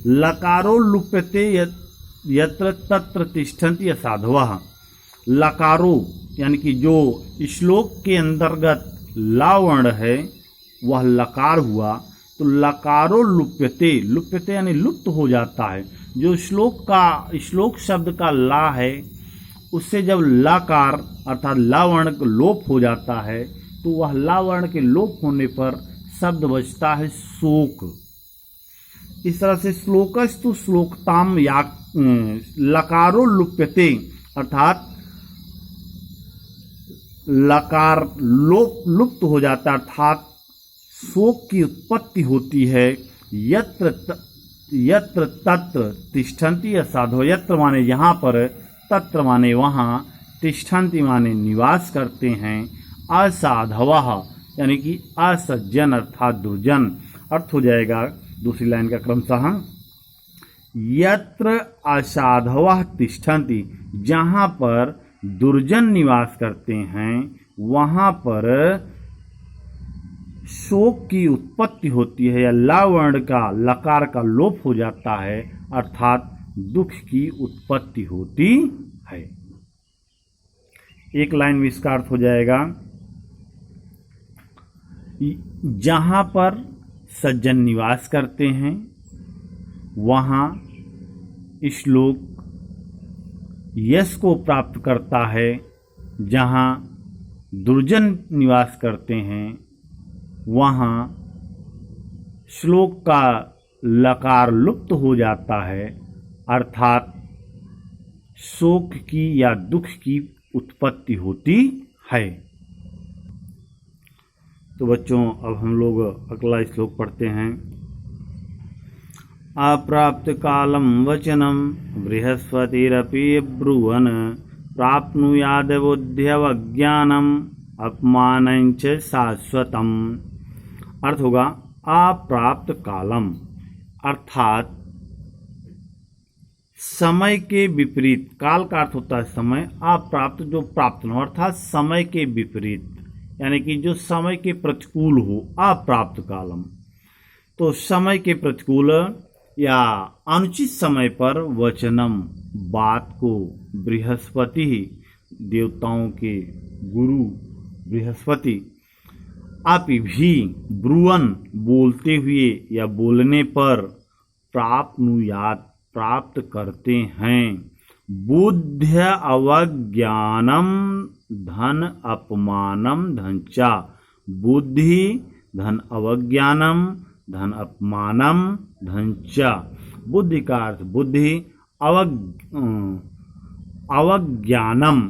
लकारो लुप्यते यत्र तत्र तिष्ठन्ति असाधवः। लकारो यानी कि जो श्लोक के अंतर्गत ला वर्ण है वह लकार हुआ, तो लकारो लुप्यते, लुप्यते यानी लुप्त हो जाता है। जो श्लोक शब्द का ला है उससे जब लकार अर्थात ला वर्ण का लोप हो जाता है तो वह ला वर्ण के लोप होने पर शब्द बचता है शोक। इस तरह से श्लोकस्तु श्लोकताम या लकारो लुप्यते अर्थात लकार लुप्त हो जाता है अर्थात शोक की उत्पत्ति होती है। यत्र तत्र तिष्ठन्ति असाधो, यत्र माने यहाँ पर, तत्र माने वहाँ, तिष्ठन्ति माने निवास करते हैं, असाधवः यानी कि असज्जन अर्थात दुर्जन। अर्थ हो जाएगा दूसरी लाइन का क्रमशः, यत्र असाधवः तिष्ठन्ति, जहाँ पर दुर्जन निवास करते हैं वहाँ पर शोक की उत्पत्ति होती है या ला वर्ण का लकार का लोप हो जाता है अर्थात दुख की उत्पत्ति होती है। एक लाइन में इसका अर्थ हो जाएगा, जहाँ पर सज्जन निवास करते हैं वहाँ श्लोक यश को प्राप्त करता है, जहाँ दुर्जन निवास करते हैं वहाँ श्लोक का लकार लुप्त हो जाता है अर्थात शोक की या दुख की उत्पत्ति होती है। तो बच्चों अब हम लोग अगला श्लोक पढ़ते हैं। अप्राप्त कालम वचनम बृहस्पतिरपि ब्रुवन् प्राप्नुयाद बुद्ध्यवज्ञानम अपमानञ्च शाश्वतम। अर्थ होगा अप्राप्त कालम अर्थात समय के विपरीत, काल का अर्थ होता है समय, अप्राप्त जो प्राप्त न हो अर्थात समय के विपरीत यानी कि जो समय के प्रतिकूल हो, अप्राप्त कालम। तो समय के प्रतिकूल या अनुचित समय पर वचनम बात को, बृहस्पति देवताओं के गुरु बृहस्पति, अपि भी ब्रुवन बोलते हुए या बोलने पर, प्राप्नुयात् प्राप्त करते हैं, बुद्ध्य अवज्ञानम धन अपमानम धनचा, बुद्धि धन अवज्ञानम धन अपमानम धनचा। बुद्धि का अर्थ बुद्धि, अवज्ञानम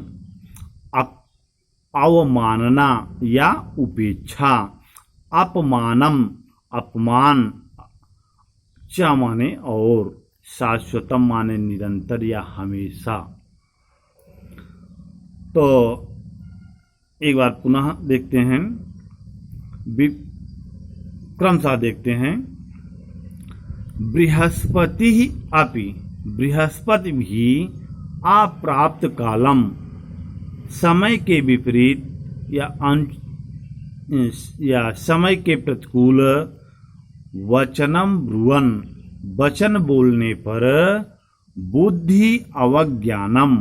अवमानना या उपेक्षा, अपमानम अपमान, च माने और, शाश्वतम माने निरंतर या हमेशा। तो एक बार पुनः देखते हैं, क्रमशः देखते हैं। बृहस्पति अपि, बृहस्पति भी अप्राप्त कालम, समय के विपरीत या समय के प्रतिकूल, वचनम ब्रुवन वचन बोलने पर, बुद्धि अवज्ञानम,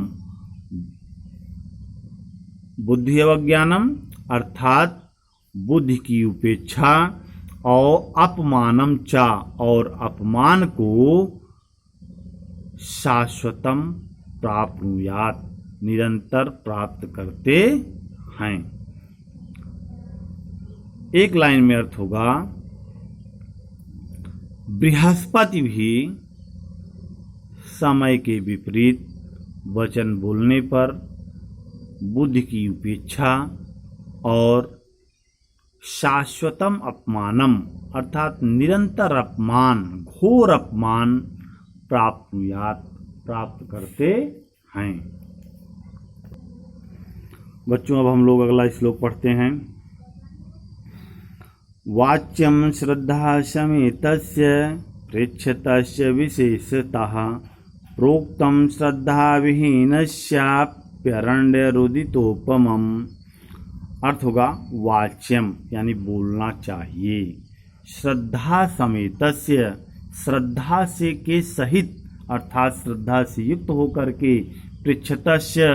बुद्धि अवज्ञानम अर्थात बुद्धि की उपेक्षा, और अपमानम चा और अपमान को, शाश्वतम प्राप्नुयात् निरंतर प्राप्त करते हैं। एक लाइन में अर्थ होगा, बृहस्पति भी समय के विपरीत वचन बोलने पर, बुद्धि की उपेक्षा और शाश्वतम अपमानम अर्थात निरंतर अपमान, घोर अपमान, प्राप्नुयात् प्राप्त करते हैं। बच्चों अब हम लोग अगला श्लोक पढ़ते हैं। वाच्यम श्रद्धा समेतस्य पृच्छतस्य विशेषतः प्रोक्तम श्रद्धा विहीनस्याप्यरण्यरुदितोपमम्। अर्थ होगा वाच्यम यानी बोलना चाहिए, श्रद्धा समेतस्य श्रद्धा से के सहित अर्थात श्रद्धा से युक्त होकर के पृच्छतस्य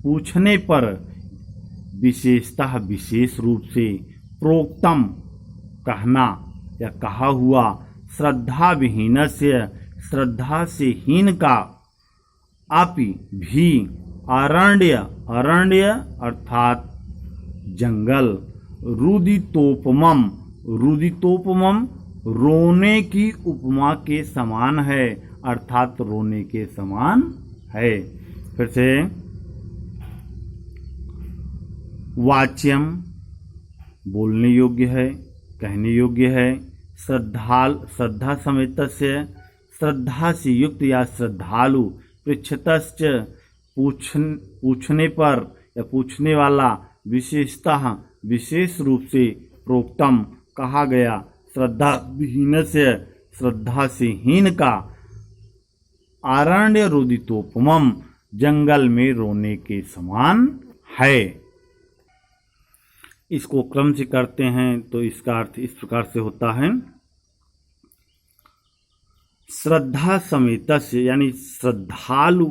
पूछने पर विशेषतः विशेष रूप से प्रोक्तम कहना या कहा हुआ श्रद्धा विहीनस्य श्रद्धा से हीन का अपि भी अरण्य अर्थात जंगल रुदितोपमम रोने की उपमा के समान है अर्थात रोने के समान है। फिर से वाच्यम बोलने योग्य है, कहने योग्य है। श्रद्धा समेतस्य श्रद्धा से युक्त या श्रद्धालु पृच्छतश्च पूछने पर या पूछने वाला विशेषतः विशेष रूप से प्रोक्तम कहा गया श्रद्धा विहीनस्य श्रद्धा से हीन का अरण्य रुदितोपमम जंगल में रोने के समान है। इसको क्रम से करते हैं तो इसका अर्थ इस प्रकार से होता है। श्रद्धा समेतस्य यानी श्रद्धालु